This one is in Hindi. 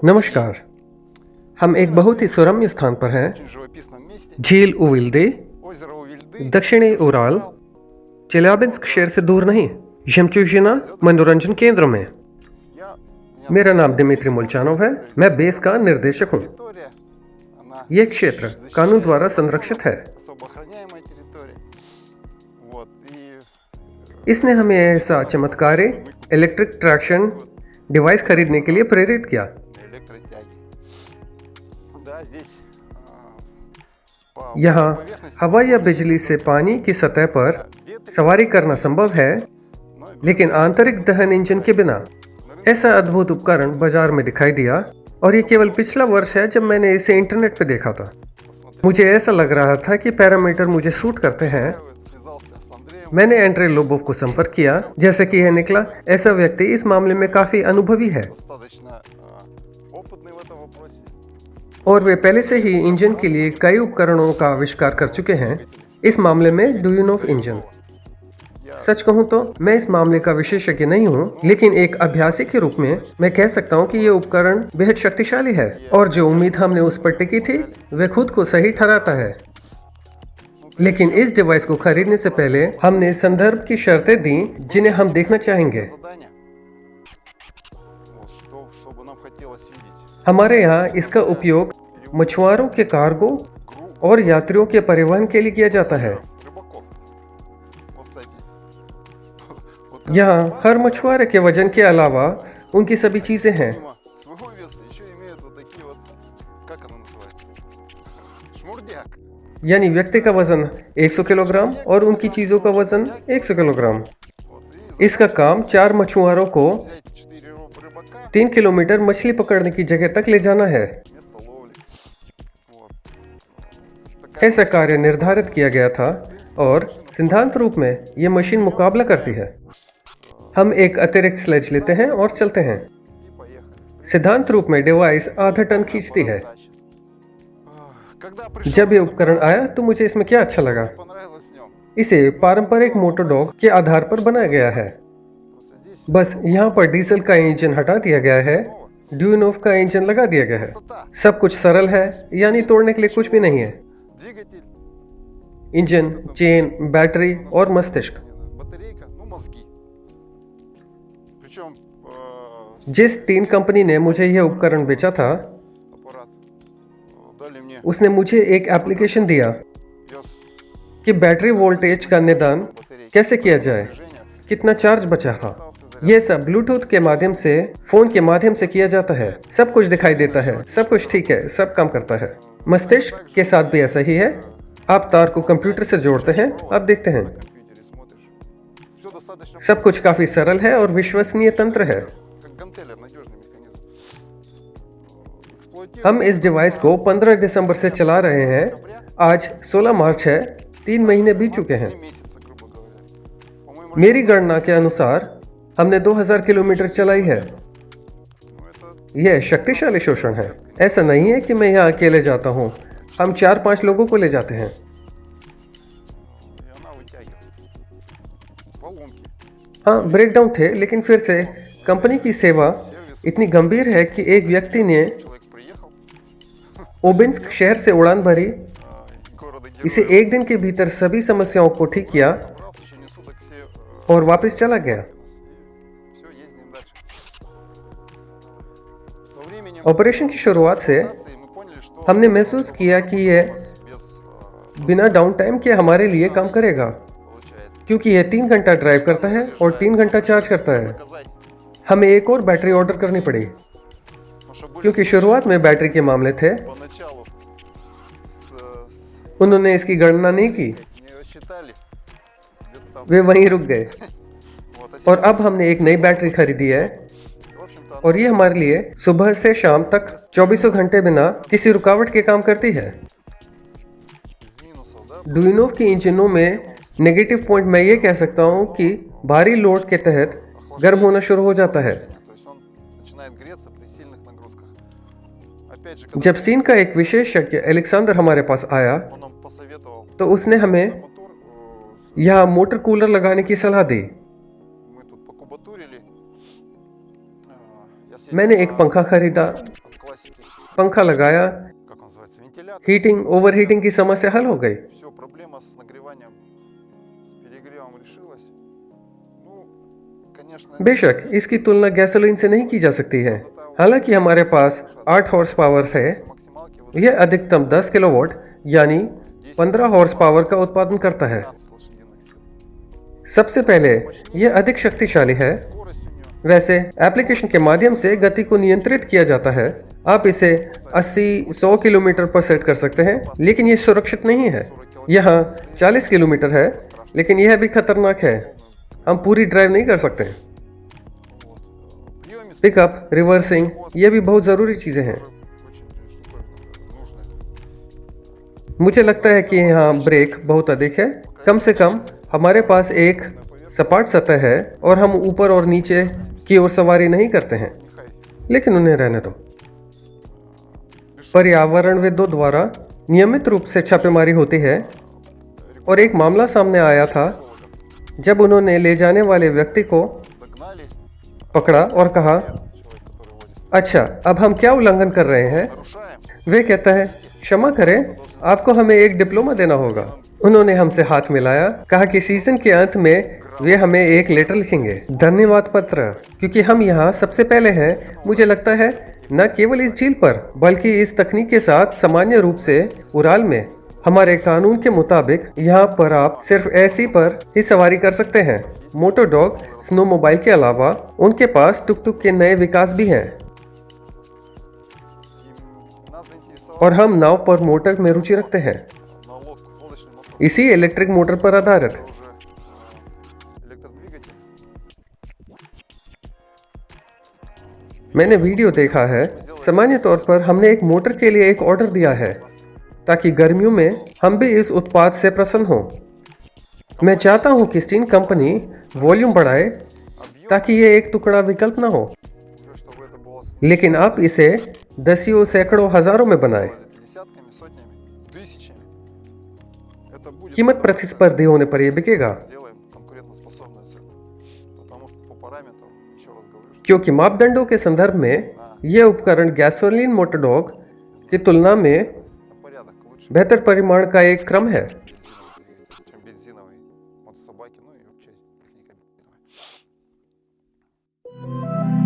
नमस्कार। हम एक बहुत ही सुरम्य स्थान पर हैं, झील उविल्दे, दक्षिणी उराल, चेल्याबिंस्क शहर से दूर नहीं, जमचूशिना मनोरंजन केंद्र में। मेरा नाम दिमित्री मुल्चानोव है, मैं बेस का निर्देशक हूँ। यह क्षेत्र कानून द्वारा संरक्षित है। इसने हमें ऐसा चमत्कारी इलेक्ट्रिक ट्रैक्शन डिवाइस खरीदने के लिए प्रेरित किया। यहाँ हवा या बिजली से पानी की सतह पर सवारी करना संभव है, लेकिन आंतरिक दहन इंजन के बिना। ऐसा अद्भुत उपकरण बाजार में दिखाई दिया और ये केवल पिछला वर्ष है जब मैंने इसे इंटरनेट पे देखा था। मुझे ऐसा लग रहा था कि पैरामीटर मुझे सूट करते हैं। मैंने एंड्रे लोबोव को संपर्क किया। जैसे कि यह निकला, ऐसा व्यक्ति इस मामले में काफी अनुभवी है और वे पहले से ही इंजन के लिए कई उपकरणों का आविष्कार कर चुके हैं। इस मामले में डू यू नो इंजन। सच कहूं तो मैं इस मामले का विशेषज्ञ नहीं हूं, लेकिन एक अभ्यासी के रूप में मैं कह सकता हूं कि यह उपकरण बेहद शक्तिशाली है और जो उम्मीद हमने उस पर टिकी थी वह खुद को सही ठहराता है। लेकिन इस डिवाइस को खरीदने से पहले हमने संदर्भ की शर्तें दी जिन्हें हम देखना चाहेंगे। हमारे यहाँ इसका उपयोग मछुआरों के कार्गो और यात्रियों के परिवहन के लिए किया जाता है। यहाँ हर मछुआरे के वजन के अलावा उनकी सभी चीजें हैं। यानी व्यक्ति का वजन 100 किलोग्राम और उनकी चीजों का वजन 100 किलोग्राम। इसका काम 4 मछुआरों को 3 किलोमीटर मछली पकड़ने की जगह तक ले जाना है। ऐसा कार्य निर्धारित किया गया था और सिद्धांत रूप में यह मशीन मुकाबला करती है। हम एक अतिरिक्त स्लेज लेते हैं और चलते हैं। सिद्धांत रूप में डिवाइस आधा टन खींचती है। जब ये उपकरण आया तो मुझे इसमें क्या अच्छा लगा। इसे पारंपरिक मोटर डॉग के आधार पर बनाया गया है। बस यहाँ पर डीजल का इंजन हटा दिया गया है, ड्यूनोव का इंजन लगा दिया गया है। सब कुछ सरल है, यानी तोड़ने के लिए कुछ भी नहीं है। इंजन, चेन, बैटरी और मस्तिष्क। जिस तीन कंपनी ने मुझे यह उपकरण बेचा था, उसने मुझे एक एप्लीकेशन दिया कि बैटरी वोल्टेज का निदान कैसे किया जाए, कितना चार्ज बचा था। यह सब ब्लूटूथ के माध्यम से, फोन के माध्यम से किया जाता है। सब कुछ दिखाई देता है, सब कुछ ठीक है, सब काम करता है। मस्तिष्क के साथ भी ऐसा ही है। आप तार को कंप्यूटर से जोड़ते हैं, आप देखते हैं। सब कुछ काफी सरल है और विश्वसनीय तंत्र है। हम इस डिवाइस को 15 दिसंबर से चला रहे हैं। आज 16 मार्च है, 3 महीने बीत चुके हैं। मेरी गणना के अनुसार हमने 2000 किलोमीटर चलाई है। यह शक्तिशाली शोषण है। ऐसा नहीं है कि मैं यहाँ अकेले जाता हूँ, हम 4-5 लोगों को ले जाते हैं। हाँ, ब्रेकडाउन थे, लेकिन फिर से कंपनी की सेवा इतनी गंभीर है कि एक व्यक्ति ने ओबिंस्क शहर से उड़ान भरी, इसे एक दिन के भीतर सभी समस्याओं को ठीक किया और वापस चला गया। ऑपरेशन की शुरुआत से हमने महसूस किया कि यह बिना डाउन टाइम के हमारे लिए काम करेगा, क्योंकि यह 3 घंटा ड्राइव करता है और 3 घंटा चार्ज करता है। हमें एक और बैटरी ऑर्डर करनी पड़ी, क्योंकि शुरुआत में बैटरी के मामले थे। उन्होंने इसकी गणना नहीं की, वे वहीं रुक गए। और अब हमने एक नई बैटरी खरीदी है और ये हमारे लिए सुबह से शाम तक 24 घंटे बिना किसी रुकावट के काम करती है। ड्यूनोव की इंजनों में नेगेटिव पॉइंट मैं ये कह सकता हूँ कि भारी लोड के तहत गर्म होना शुरू हो जाता है। जब चीन का एक विशेषज्ञ अलेक्जेंडर हमारे पास आया तो उसने हमें यहाँ मोटर कूलर लगाने की सलाह दी। मैंने एक पंखा खरीदा классики, पंखा लगाया, как он называется, вентилятор. हीटिंग ओवर हीटिंग की समस्या हल हो गई। Все, проблема с нагреванием, с перегревом решилась. Ну, конечно, बेशक इसकी तुलना गैसोलीन से नहीं की जा सकती है। हालांकि हमारे पास 8 हॉर्स पावर है, если максималки выдают यह अधिकतम 10 किलोवाट यानी 10 15 हॉर्स पावर का उत्पादन करता है। 15 лошадиных сил. सबसे पहले यह अधिक शक्तिशाली है। Скорость у нее वैसे एप्लीकेशन के माध्यम से गति को नियंत्रित किया जाता है। आप इसे 80-100 किलोमीटर पर सेट कर सकते हैं, लेकिन यह सुरक्षित नहीं है। यहाँ 40 किलोमीटर है, लेकिन यह भी खतरनाक है। हम पूरी ड्राइव नहीं कर सकते। приемистый, पिकअप, रिवर्सिंग, ये भी बहुत ज़रूरी चीज़ें हैं। очень нужная. मुझे लगता है कि यहाँ ब्रेक बहुत अधिक है। कम से कम हमारे पास एक सपाट सतह है और हम ऊपर और नीचे की ओर सवारी नहीं करते हैं, Михай, लेकिन उन्हें रहने दो। पर्यावरणविदों द्वारा नियमित रूप से छापेमारी होती है और एक मामला सामने आया था जब उन्होंने ले जाने वाले व्यक्ति को догнали पकड़ा और कहा, человек, который возит. अच्छा अब हम क्या उल्लंघन कर रहे हैं? Нарушаем. वे कहता है, क्षमा करें, आपको हमें एक डिप्लोमा देना होगा। उन्होंने हमसे हाथ मिलाया, कहा कि सीजन के अंत में वे हमें एक लेटर लिखेंगे, धन्यवाद पत्र, क्योंकि हम यहाँ सबसे पहले हैं। मुझे लगता है न केवल इस झील पर बल्कि इस तकनीक के साथ सामान्य रूप से उराल में हमारे कानून के मुताबिक यहाँ पर आप सिर्फ ऐसी पर ही सवारी कर सकते हैं। मोटो डॉग स्नो मोबाइल के अलावा उनके पास टुक टुक के नए विकास भी हैं И нас заинтересовало और हम नाव पर मोटर में रुचि रखते हैं, на лодочный мотор. इसी इलेक्ट्रिक मोटर पर आधारित। Это уже электродвигатель. मैंने वीडियो देखा है। सामान्य तौर पर हमने एक मोटर के लिए एक ऑर्डर दिया है ताकि गर्मियों में हम भी इस उत्पाद से प्रसन्न हों। मैं चाहता हूं कि स्टीन कंपनी वॉल्यूम बढ़ाए Объем, ताकि ये एक टुकड़ा विकल्प ना हो, уже, чтобы это было लेकिन आप इसे दसियों, सैकड़ों, हजारों में बनाएं। десятками, сотнями, тысячами. Это будет कीमत प्रतिस्पर्धी होने पर यह बिकेगा, сделаем конкурентоспособную цену. Потому что по параметрам, еще раз говорю, что क्योंकि मापदंडों के संदर्भ में यह उपकरण गैसोलीन मोटर डॉग की तुलना में на порядок лучше बेहतर परिमाण का एक क्रम है। бензиновый двигатель, чем бензиновый мотособаки, ну и вообще техника бензиновая.